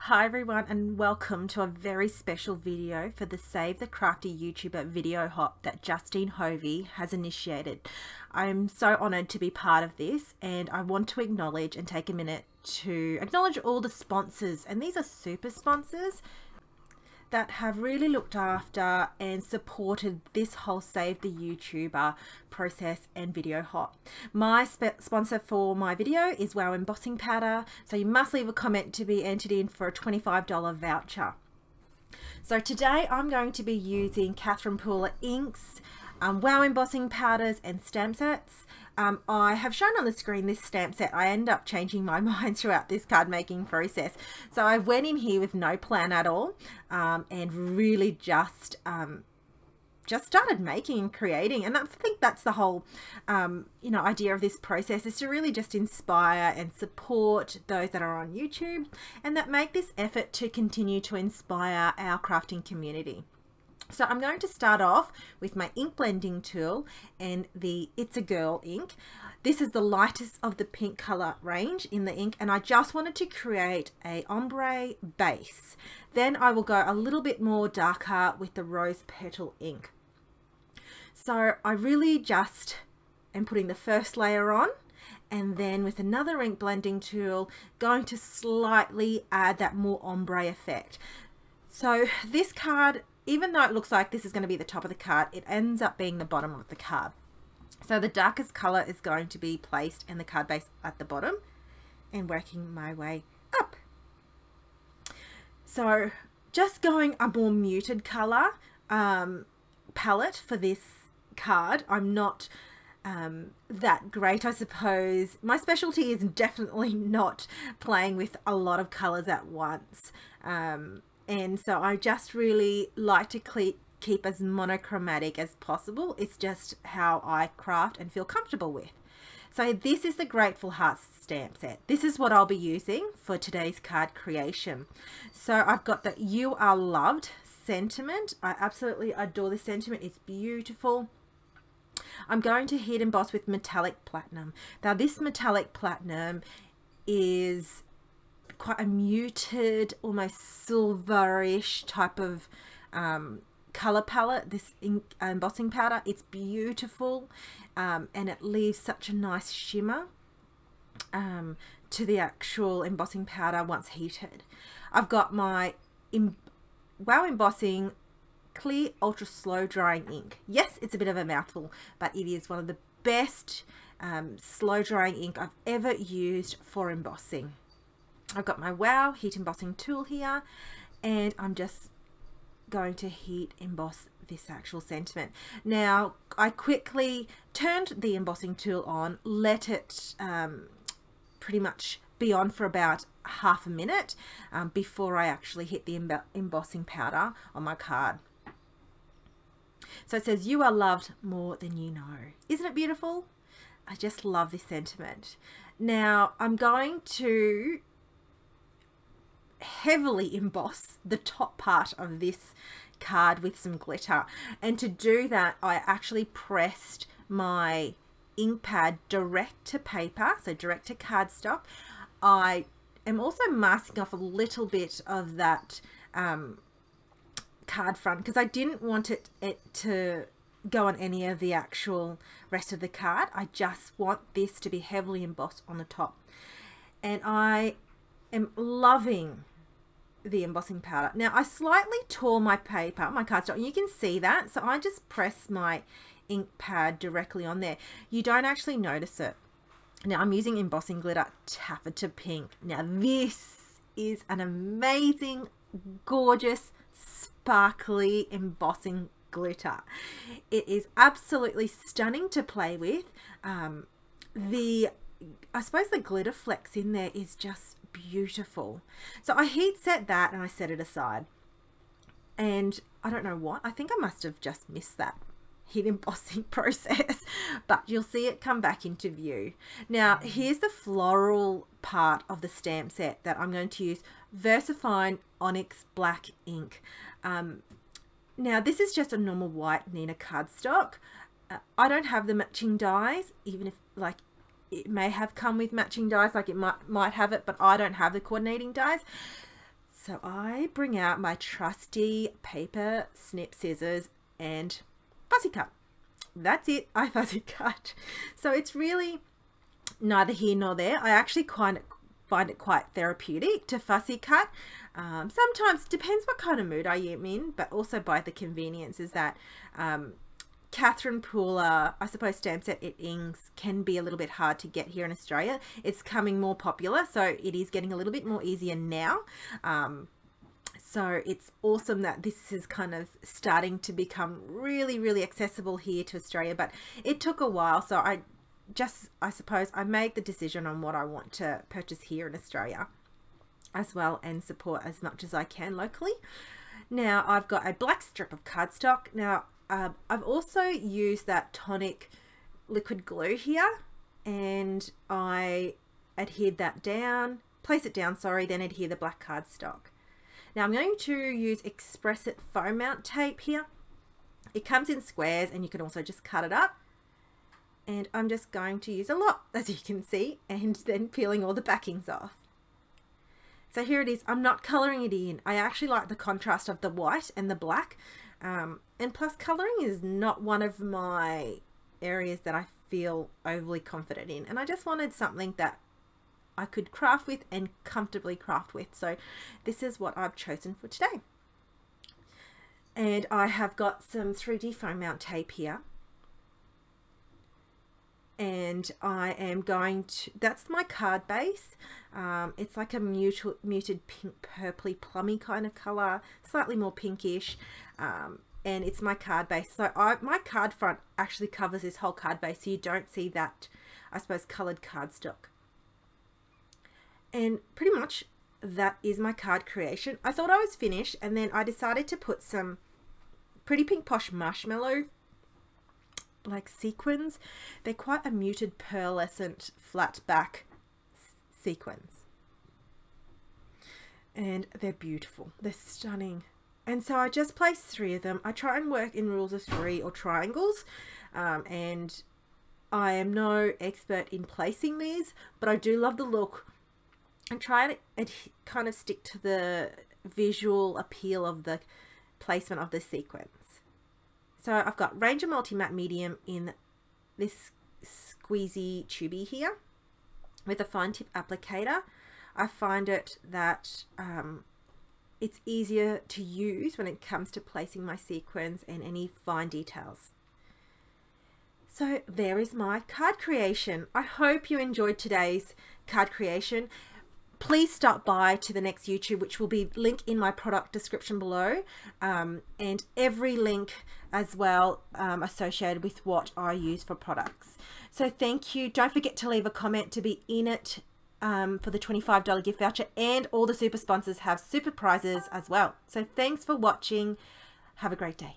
Hi everyone, and welcome to a very special video for the Save the Crafty YouTuber Video Hop that Justine Hovey has initiated. I'm so honoured to be part of this, and I want to acknowledge and take a minute to acknowledge all the sponsors, and these are super sponsors that have really looked after and supported this whole Save the YouTuber process and video hop. My sponsor for my video is Wow Embossing Powder, so you must leave a comment to be entered in for a $25 voucher. So today I'm going to be using Catherine Pooler inks, Wow embossing powders and stamp sets. I have shown on the screen this stamp set. I end up changing my mind throughout this card making process. So I went in here with no plan at all and really just started making and creating. And I think that's the whole idea of this process, is to really just inspire and support those that are on YouTube and that make this effort to continue to inspire our crafting community. So I'm going to start off with my ink blending tool and the It's a Girl ink. This is the lightest of the pink color range in the ink, and I just wanted to create a ombre base. Then I will go a little bit more darker with the rose petal ink. So I really just am putting the first layer on, and then with another ink blending tool going to slightly add that more ombre effect. So this card, even though it looks like this is going to be the top of the card, it ends up being the bottom of the card. So the darkest color is going to be placed in the card base at the bottom and working my way up. So just going a more muted color palette for this card. I'm not that great, I suppose. My specialty is definitely not playing with a lot of colors at once. And so I just really like to keep as monochromatic as possible. It's just how I craft and feel comfortable with. So this is the Grateful Hearts stamp set. This is what I'll be using for today's card creation. So I've got the You Are Loved sentiment. I absolutely adore this sentiment. It's beautiful. I'm going to heat emboss with metallic platinum. Now this metallic platinum is quite a muted, almost silverish type of color palette, this embossing powder. It's beautiful, and it leaves such a nice shimmer to the actual embossing powder once heated. I've got my Wow Embossing Clear Ultra Slow Drying ink. Yes, it's a bit of a mouthful, but it is one of the best slow drying ink I've ever used for embossing. I've got my Wow heat embossing tool here, and I'm just going to heat emboss this actual sentiment. Now I quickly turned the embossing tool on, let it pretty much be on for about half a minute before I actually hit the embossing powder on my card. So it says, "You are loved more than you know." Isn't it beautiful? I just love this sentiment. Now I'm going to heavily emboss the top part of this card with some glitter, and to do that I actually pressed my ink pad direct to paper, so direct to cardstock. I am also masking off a little bit of that card front because I didn't want it to go on any of the actual rest of the card. I just want this to be heavily embossed on the top, and I am loving the embossing powder. Now I slightly tore my paper, my cardstock, and you can see that. So I just press my ink pad directly on there. You don't actually notice it. Now I'm using embossing glitter Taffeta Pink. Now this is an amazing, gorgeous, sparkly embossing glitter. It is absolutely stunning to play with. I suppose the glitter flecks in there is just beautiful. So I heat set that and I set it aside, and I don't know what, I think I must have just missed that heat embossing process, but you'll see it come back into view. Now here's the floral part of the stamp set that I'm going to use VersaFine Onyx Black ink. Now this is just a normal white Neenah cardstock. I don't have the matching dies, even if like it may have come with matching dies, like it might have it, but I don't have the coordinating dies. So I bring out my trusty paper snip scissors and fussy cut. That's it, I fussy cut. So it's really neither here nor there. I actually find it quite therapeutic to fussy cut. Sometimes depends what kind of mood I am in, but also by the convenience is that Catherine Pooler, I suppose stamp set at Ings can be a little bit hard to get here in Australia. It's coming more popular, so it is getting a little bit more easier now. So it's awesome that this is kind of starting to become really, really accessible here to Australia, but it took a while. So I suppose I made the decision on what I want to purchase here in Australia as well and support as much as I can locally. Now I've got a black strip of cardstock. Now I've also used that tonic liquid glue here, and I adhered that down, place it down, sorry, then adhere the black cardstock. Now I'm going to use Express It foam mount tape here. It comes in squares and you can also just cut it up. And I'm just going to use a lot, as you can see, and then peeling all the backings off. So here it is. I'm not colouring it in. I actually like the contrast of the white and the black. And plus colouring is not one of my areas that I feel overly confident in. And I just wanted something that I could craft with and comfortably craft with. So this is what I've chosen for today. And I have got some 3D foam mount tape here. And I am going to, that's my card base. It's like a muted pink purpley plummy kind of color, slightly more pinkish, and it's my card base. So my card front actually covers this whole card base, so you don't see that, I suppose, colored cardstock. And pretty much that is my card creation. I thought I was finished, and then I decided to put some Pretty Pink Posh marshmallow like sequins. They're quite a muted pearlescent flat back sequins, and they're beautiful, they're stunning. And so I just placed 3 of them. I try and work in rules of 3 or triangles, and I am no expert in placing these, but I do love the look and try to kind of stick to the visual appeal of the placement of the sequins. So I've got Ranger Multi Matte Medium in this squeezy tubey here with a fine tip applicator. I find it that it's easier to use when it comes to placing my sequins and any fine details. So there is my card creation. I hope you enjoyed today's card creation. Please stop by to the next YouTube, which will be linked in my product description below, and every link as well associated with what I use for products. So thank you. Don't forget to leave a comment to be in it for the $25 gift voucher, and all the super sponsors have super prizes as well. So thanks for watching. Have a great day.